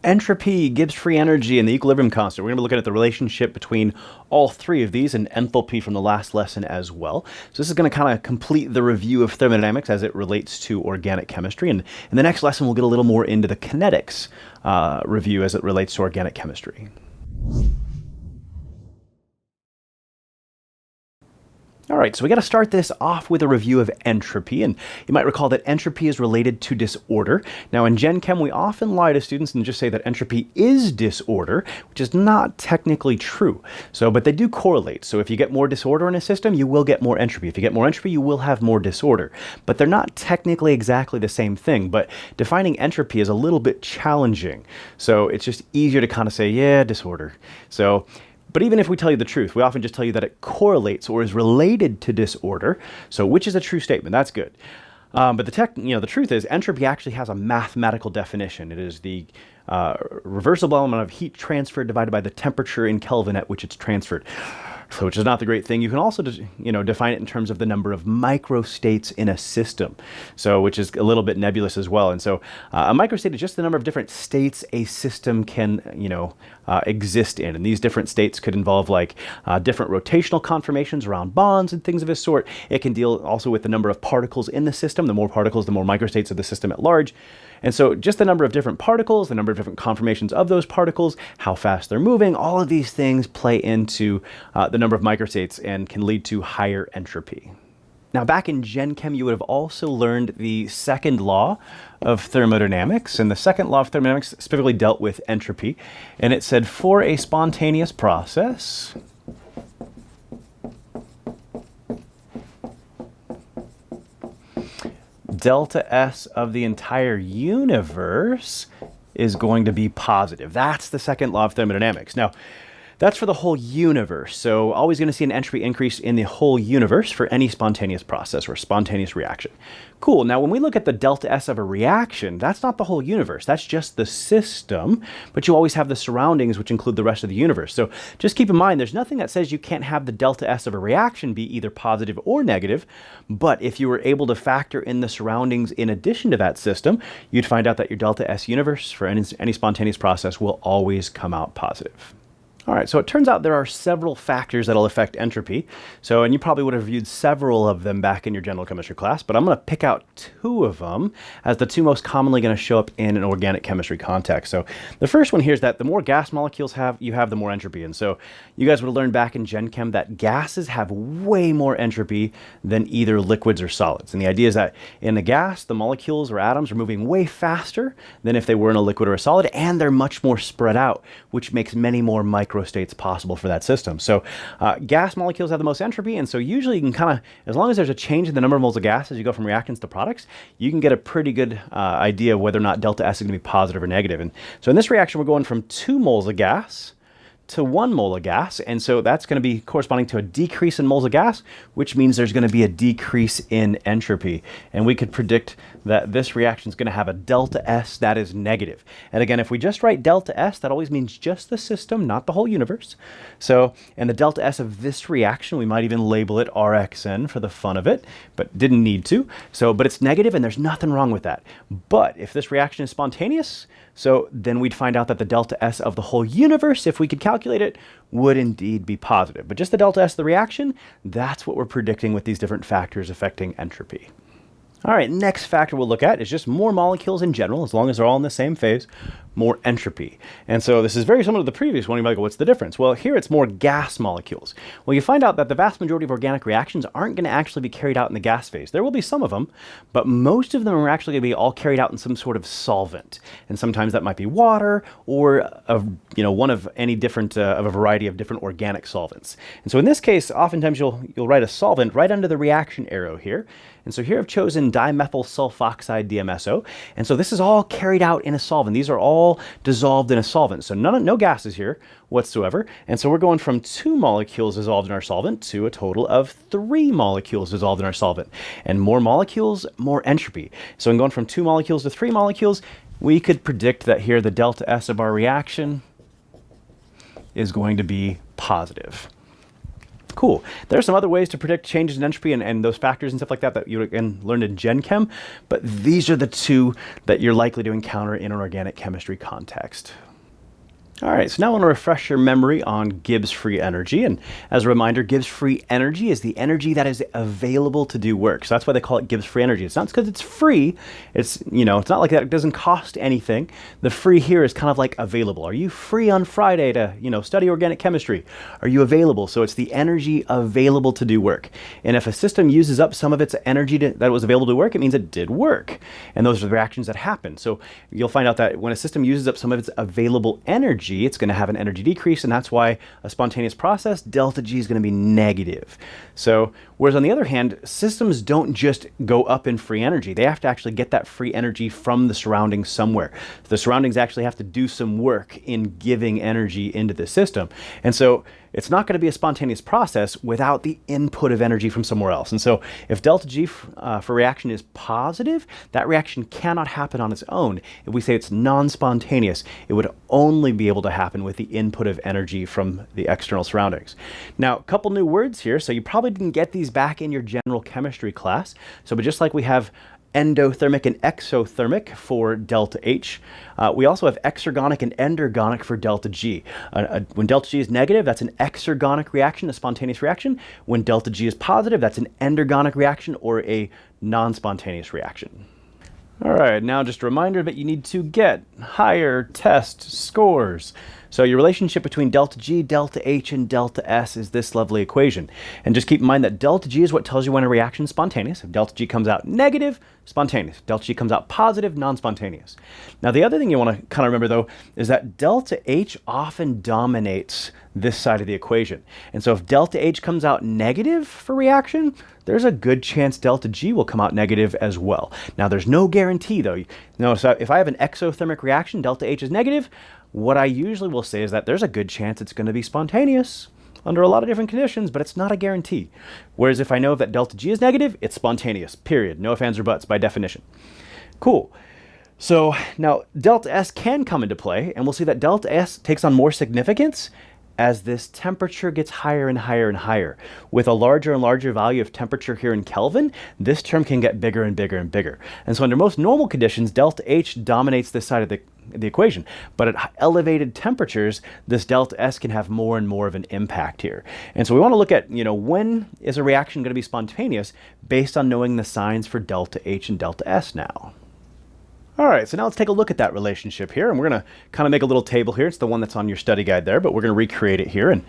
Entropy, Gibbs free energy, and the equilibrium constant. We're going to be looking at the relationship between all three of these and enthalpy from the last lesson as well. So this is going to kind of complete the review of thermodynamics as it relates to organic chemistry. And in the next lesson, we'll get a little more into the kinetics review as it relates to organic chemistry. All right, so we got to start this off with a review of entropy, and you might recall that entropy is related to disorder. Now in Gen Chem, we often lie to students and just say that entropy is disorder, which is not technically true. But they do correlate. So if you get more disorder in a system, you will get more entropy. If you get more entropy, you will have more disorder. But they're not technically exactly the same thing, but defining entropy is a little bit challenging. So it's just easier to kind of say, yeah, disorder. But even if we tell you the truth, we often just tell you that it correlates or is related to disorder. So which is a true statement? That's good. But the truth is entropy actually has a mathematical definition. It is the reversible element of heat transfer divided by the temperature in Kelvin at which it's transferred. So, which is not the great thing. You can also define it in terms of the number of microstates in a system, which is a little bit nebulous as well. And so a microstate is just the number of different states a system can exist in. And these different states could involve different rotational conformations around bonds and things of this sort. It can deal also with the number of particles in the system. The more particles, the more microstates of the system at large. And so just the number of different particles, the number of different conformations of those particles, how fast they're moving, all of these things play into the number of microstates and can lead to higher entropy. Now back in Gen Chem, you would have also learned the second law of thermodynamics. And the second law of thermodynamics specifically dealt with entropy. And it said for a spontaneous process, delta S of the entire universe is going to be positive. That's the second law of thermodynamics. Now, that's for the whole universe. So always going to see an entropy increase in the whole universe for any spontaneous process or spontaneous reaction. Cool. Now, when we look at the delta S of a reaction, that's not the whole universe. That's just the system, but you always have the surroundings, which include the rest of the universe. So just keep in mind, there's nothing that says you can't have the delta S of a reaction be either positive or negative, but if you were able to factor in the surroundings in addition to that system, you'd find out that your delta S universe for any spontaneous process will always come out positive. All right, so it turns out there are several factors that'll affect entropy. And you probably would have reviewed several of them back in your general chemistry class, but I'm going to pick out two of them as the two most commonly going to show up in an organic chemistry context. So the first one here is that the more gas molecules you have, the more entropy. And so you guys would have learned back in Gen Chem that gases have way more entropy than either liquids or solids. And the idea is that in the gas, the molecules or atoms are moving way faster than if they were in a liquid or a solid, and they're much more spread out, which makes many more microstates possible for that system. So gas molecules have the most entropy, and so usually you can kind of, as long as there's a change in the number of moles of gas as you go from reactants to products, you can get a pretty good idea of whether or not delta S is going to be positive or negative. And so in this reaction, we're going from 2 moles of gas to 1 mole of gas, and so that's going to be corresponding to a decrease in moles of gas, which means there's going to be a decrease in entropy. And we could predict that this reaction is going to have a delta S that is negative. And again, if we just write delta S, that always means just the system, not the whole universe. And the delta S of this reaction, we might even label it RXN for the fun of it, but didn't need to. But it's negative, and there's nothing wrong with that. But if this reaction is spontaneous, then we'd find out that the delta S of the whole universe, if we could calculate it, would indeed be positive. But just the delta S of the reaction, that's what we're predicting with these different factors affecting entropy. All right, next factor we'll look at is just more molecules in general, as long as they're all in the same phase, more entropy. And so this is very similar to the previous one. You might go, what's the difference? Well, here it's more gas molecules. Well, you find out that the vast majority of organic reactions aren't going to actually be carried out in the gas phase. There will be some of them, but most of them are actually going to be all carried out in some sort of solvent. And sometimes that might be water or one of any different of a variety of different organic solvents. And so in this case, oftentimes you'll write a solvent right under the reaction arrow here. And so here I've chosen dimethyl sulfoxide DMSO. And so this is all carried out in a solvent. These are all dissolved in a solvent. So no gases here whatsoever. And so we're going from 2 molecules dissolved in our solvent to a total of 3 molecules dissolved in our solvent. And more molecules, more entropy. So in going from 2 molecules to 3 molecules, we could predict that here the delta S of our reaction is going to be positive. Cool. There are some other ways to predict changes in entropy and those factors and stuff like that that you again learned in Gen Chem, but these are the two that you're likely to encounter in an organic chemistry context. All right, so now I want to refresh your memory on Gibbs free energy. And as a reminder, Gibbs free energy is the energy that is available to do work. So that's why they call it Gibbs free energy. It's not because it's free. It's not like that. It doesn't cost anything. The free here is kind of like available. Are you free on Friday to, study organic chemistry? Are you available? So it's the energy available to do work. And if a system uses up some of its energy that was available to work, it means it did work. And those are the reactions that happen. So you'll find out that when a system uses up some of its available energy, it's going to have an energy decrease, and that's why a spontaneous process, delta G is going to be negative. So, whereas on the other hand, systems don't just go up in free energy. They have to actually get that free energy from the surroundings somewhere. The surroundings actually have to do some work in giving energy into the system. And so, it's not going to be a spontaneous process without the input of energy from somewhere else. And so if delta G for reaction is positive, that reaction cannot happen on its own. If we say it's non-spontaneous, it would only be able to happen with the input of energy from the external surroundings. Now, a couple new words here. So you probably didn't get these back in your general chemistry class. But just like we have endothermic and exothermic for delta H. We also have exergonic and endergonic for delta G. When delta G is negative, that's an exergonic reaction, a spontaneous reaction. When delta G is positive, that's an endergonic reaction or a non-spontaneous reaction. All right, now just a reminder that you need to get higher test scores. So your relationship between delta G, delta H, and delta S is this lovely equation. And just keep in mind that delta G is what tells you when a reaction is spontaneous. If delta G comes out negative, spontaneous. If delta G comes out positive, non-spontaneous. Now the other thing you want to kind of remember though is that delta H often dominates this side of the equation. And so if delta H comes out negative for reaction, there's a good chance delta G will come out negative as well. Now there's no guarantee though. So if I have an exothermic reaction, delta H is negative, what I usually will say is that there's a good chance it's going to be spontaneous under a lot of different conditions, but it's not a guarantee. Whereas if I know that delta G is negative, it's spontaneous, period. No ifs, ands, or buts by definition. Cool. So now delta S can come into play, and we'll see that delta S takes on more significance as this temperature gets higher and higher and higher. With a larger and larger value of temperature here in Kelvin, this term can get bigger and bigger and bigger. And so under most normal conditions, delta H dominates this side of the equation. But at elevated temperatures, this delta S can have more and more of an impact here. And so we want to look at, when is a reaction going to be spontaneous based on knowing the signs for delta H and delta S now. All right, so now let's take a look at that relationship here, and we're going to kind of make a little table here. It's the one that's on your study guide there, but we're going to recreate it here and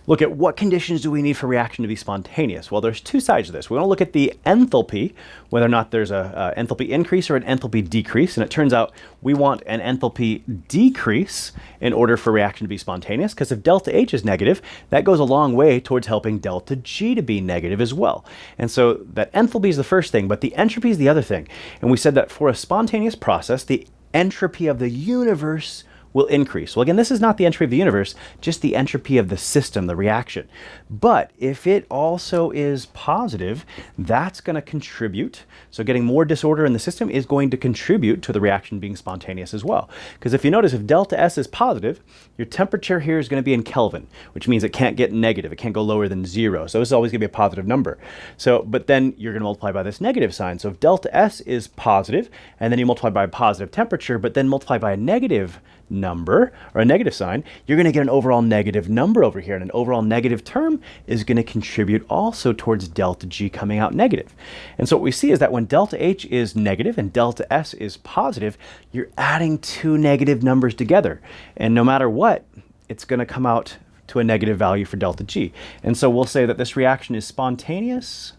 look at what conditions do we need for reaction to be spontaneous. Well, there's two sides of this. We want to look at the enthalpy, whether or not there's a enthalpy increase or an enthalpy decrease, and it turns out we want an enthalpy decrease in order for reaction to be spontaneous, because if delta H is negative, that goes a long way towards helping delta G to be negative as well. And so that enthalpy is the first thing, but the entropy is the other thing. And we said that for a spontaneous process, the entropy of the universe will increase. Well, again, this is not the entropy of the universe, just the entropy of the system, the reaction. But if it also is positive, that's going to contribute. So getting more disorder in the system is going to contribute to the reaction being spontaneous as well. Because if you notice, if delta S is positive, your temperature here is going to be in Kelvin, which means it can't get negative. It can't go lower than 0. So this is always going to be a positive number. So, but then you're going to multiply by this negative sign. So if delta S is positive, and then you multiply by a positive temperature, but then multiply by a negative number or a negative sign, you're going to get an overall negative number over here, and an overall negative term is going to contribute also towards delta G coming out negative. And so what we see is that when delta H is negative and delta S is positive, you're adding two negative numbers together, and no matter what, it's going to come out to a negative value for delta G. And so we'll say that this reaction is spontaneous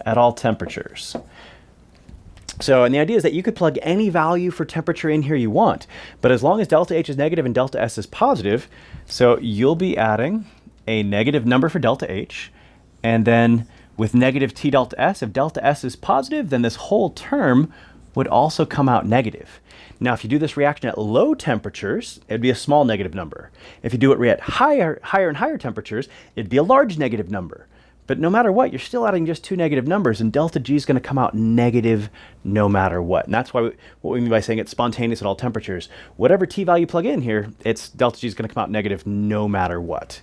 at all temperatures. So, and the idea is that you could plug any value for temperature in here you want, but as long as delta H is negative and delta S is positive, so you'll be adding a negative number for delta H, and then with negative T delta S, if delta S is positive, then this whole term would also come out negative. Now, if you do this reaction at low temperatures, it'd be a small negative number. If you do it at higher and higher temperatures, it'd be a large negative number. But no matter what, you're still adding just two negative numbers, and delta G is going to come out negative no matter what. And that's why what we mean by saying it's spontaneous at all temperatures. Whatever T value you plug in here, delta G is going to come out negative no matter what.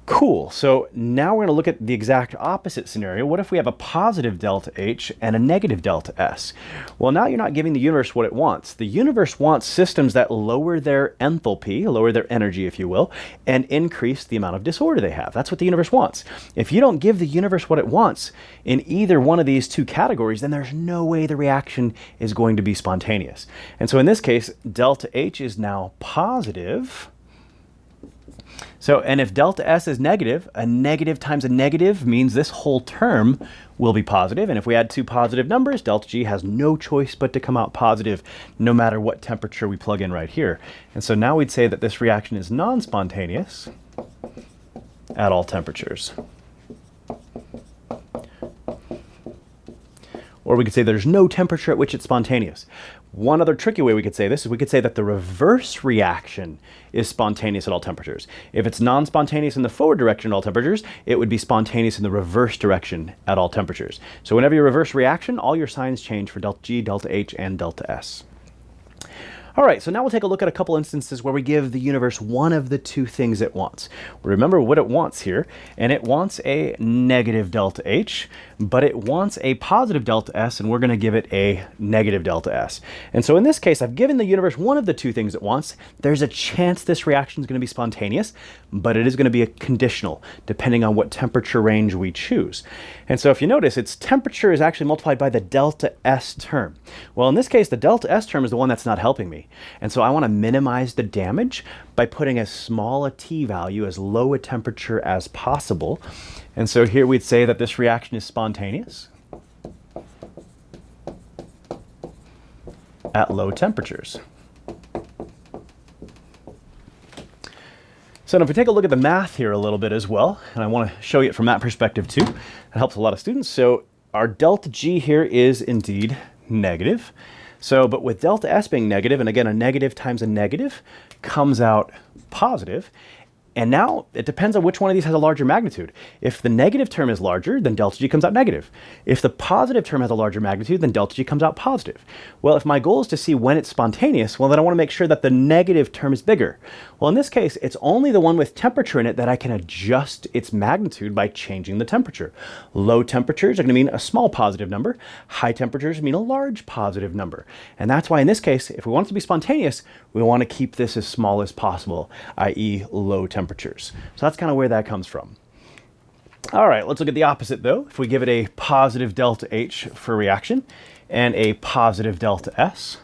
Cool. So now we're going to look at the exact opposite scenario. What if we have a positive delta H and a negative delta S? Well, now you're not giving the universe what it wants. The universe wants systems that lower their enthalpy, lower their energy, if you will, and increase the amount of disorder they have. That's what the universe wants. If you don't give the universe what it wants in either one of these two categories, then there's no way the reaction is going to be spontaneous. And so in this case, delta H is now positive. So, and if delta S is negative, a negative times a negative means this whole term will be positive. And if we add two positive numbers, delta G has no choice but to come out positive no matter what temperature we plug in right here. And so now we'd say that this reaction is non-spontaneous at all temperatures. Or we could say there's no temperature at which it's spontaneous. One other tricky way we could say this is we could say that the reverse reaction is spontaneous at all temperatures. If it's non-spontaneous in the forward direction at all temperatures, it would be spontaneous in the reverse direction at all temperatures. So whenever you reverse reaction, all your signs change for delta G, delta H, and delta S. All right, so now we'll take a look at a couple instances where we give the universe one of the two things it wants. Remember what it wants here, and it wants a negative delta H, but it wants a positive delta S, and we're going to give it a negative delta S. And so in this case, I've given the universe one of the two things it wants. There's a chance this reaction is going to be spontaneous, but it is going to be a conditional, depending on what temperature range we choose. And so if you notice, its temperature is actually multiplied by the delta S term. Well, in this case, the delta S term is the one that's not helping me. And so I want to minimize the damage by putting as small a T value, as low a temperature as possible. And so here we'd say that this reaction is spontaneous at low temperatures. So now if we take a look at the math here a little bit as well, and I want to show you it from that perspective too, it helps a lot of students. So our delta G here is indeed negative. So, but with delta S being negative, and again, a negative times a negative comes out positive. And now it depends on which one of these has a larger magnitude. If the negative term is larger, then delta G comes out negative. If the positive term has a larger magnitude, then delta G comes out positive. Well, if my goal is to see when it's spontaneous, well, then I want to make sure that the negative term is bigger. Well, in this case, it's only the one with temperature in it that I can adjust its magnitude by changing the temperature. Low temperatures are going to mean a small positive number. High temperatures mean a large positive number. And that's why in this case, if we want it to be spontaneous, we want to keep this as small as possible, i.e. low temperatures. So that's kind of where that comes from. All right, let's look at the opposite though. If we give it a positive delta H for reaction and a positive delta S.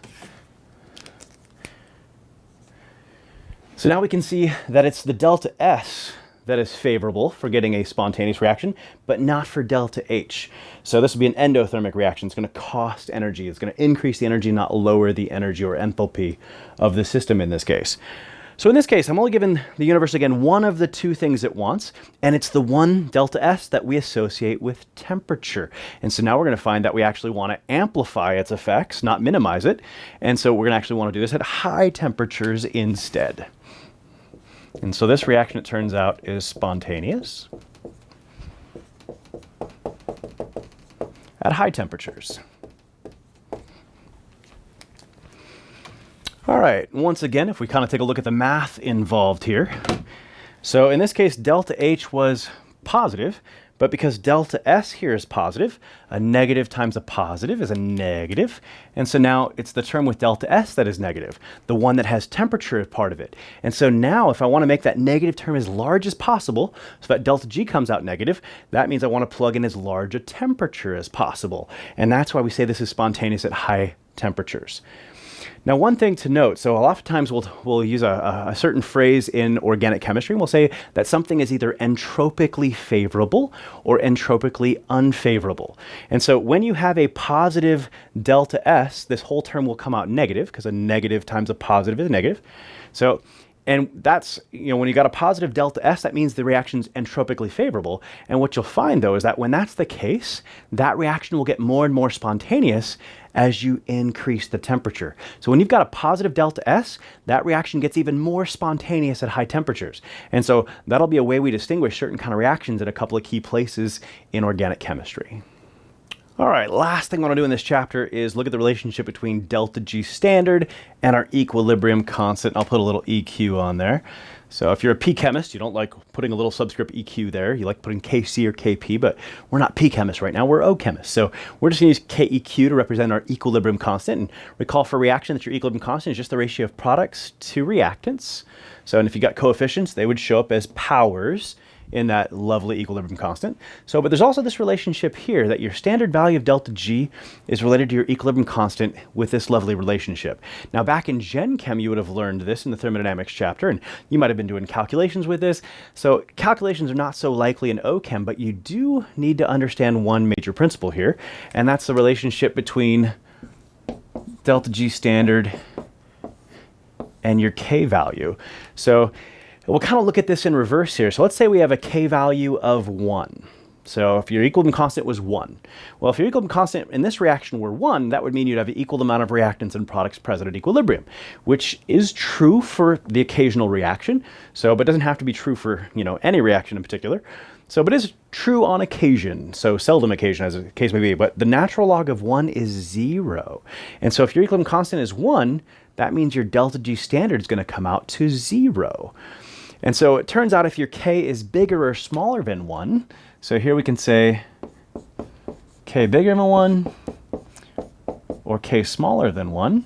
So now we can see that it's the delta S that is favorable for getting a spontaneous reaction, but not for delta H. So this would be an endothermic reaction. It's going to cost energy. It's going to increase the energy, not lower the energy or enthalpy of the system in this case. So in this case, I'm only giving the universe, again, one of the two things it wants, and it's the one delta S that we associate with temperature. And so now we're going to find that we actually want to amplify its effects, not minimize it. And so we're going to actually want to do this at high temperatures instead. And so this reaction, it turns out, is spontaneous at high temperatures. All right, once again, if we kind of take a look at the math involved here. So in this case, delta H was positive, but because delta S here is positive, a negative times a positive is a negative. And so now it's the term with delta S that is negative, the one that has temperature as part of it. And so now if I want to make that negative term as large as possible, so that delta G comes out negative, that means I want to plug in as large a temperature as possible. And that's why we say this is spontaneous at high temperatures. Now, one thing to note, so a lot of times we'll use a certain phrase in organic chemistry, and we'll say that something is either entropically favorable or entropically unfavorable. And so when you have a positive delta S, this whole term will come out negative, because a negative times a positive is a negative. So And that's, when you got a positive delta S, that means the reaction's entropically favorable. And what you'll find, though, is that when that's the case, that reaction will get more and more spontaneous as you increase the temperature. So when you've got a positive delta S, that reaction gets even more spontaneous at high temperatures. And so that'll be a way we distinguish certain kind of reactions in a couple of key places in organic chemistry. All right, last thing I want to do in this chapter is look at the relationship between delta G standard and our equilibrium constant. I'll put a little EQ on there. So if you're a P chemist, you don't like putting a little subscript EQ there. You like putting KC or KP, but we're not P chemists right now. We're O chemists. So we're just going to use KEQ to represent our equilibrium constant. And recall for reaction that your equilibrium constant is just the ratio of products to reactants. So, and if you got coefficients, they would show up as powers in that lovely equilibrium constant. So, but there's also this relationship here that your standard value of delta G is related to your equilibrium constant with this lovely relationship. Now, back in Gen Chem, you would have learned this in the thermodynamics chapter, and you might have been doing calculations with this. So calculations are not so likely in Ochem, but you do need to understand one major principle here, and that's the relationship between delta G standard and your K value. So we'll kind of look at this in reverse here. So let's say we have a K value of 1. So if your equilibrium constant was 1. Well, if your equilibrium constant in this reaction were 1, that would mean you'd have an equal amount of reactants and products present at equilibrium, which is true for the occasional reaction. So, but it doesn't have to be true for, any reaction in particular. So, but it is true on occasion, so seldom occasion as the case may be, but the natural log of 1 is 0. And so if your equilibrium constant is 1, that means your delta G standard is going to come out to 0. And so it turns out if your K is bigger or smaller than 1, so here we can say K bigger than 1 or K smaller than 1,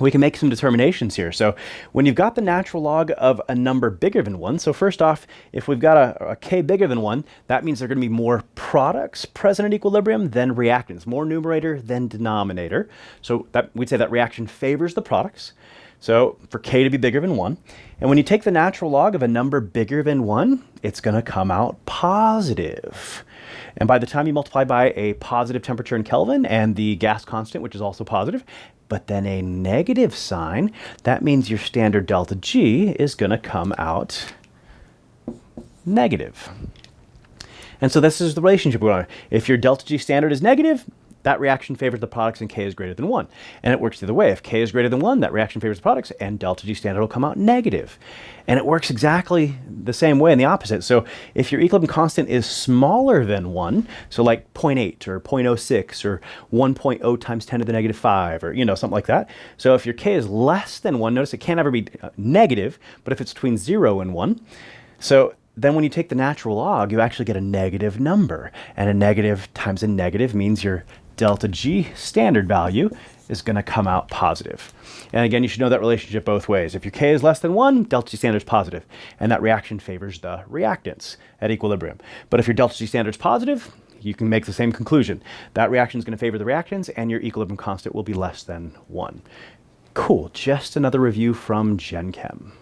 we can make some determinations here. So when you've got the natural log of a number bigger than 1, so first off, if we've got a K bigger than 1, that means there are going to be more products present at equilibrium than reactants, more numerator than denominator. So that we'd say that reaction favors the products. So for K to be bigger than 1, and when you take the natural log of a number bigger than 1, it's going to come out positive. And by the time you multiply by a positive temperature in Kelvin and the gas constant, which is also positive, but then a negative sign, that means your standard delta G is going to come out negative. And so this is the relationship we're on. If your delta G standard is negative, that reaction favors the products and K is greater than 1. And it works the other way. If K is greater than 1, that reaction favors the products and delta G standard will come out negative. And it works exactly the same way in the opposite. So if your equilibrium constant is smaller than 1, so like 0.8 or 0.06 or 1.0 times 10 to the negative 5 or, something like that. So if your K is less than 1, notice it can't ever be negative, but if it's between 0 and 1, so then when you take the natural log, you actually get a negative number. And a negative times a negative means your delta G standard value is going to come out positive. And again, you should know that relationship both ways. If your K is less than 1, delta G standard is positive, and that reaction favors the reactants at equilibrium. But if your delta G standard is positive, you can make the same conclusion. That reaction is going to favor the reactants, and your equilibrium constant will be less than 1. Cool, just another review from Gen Chem.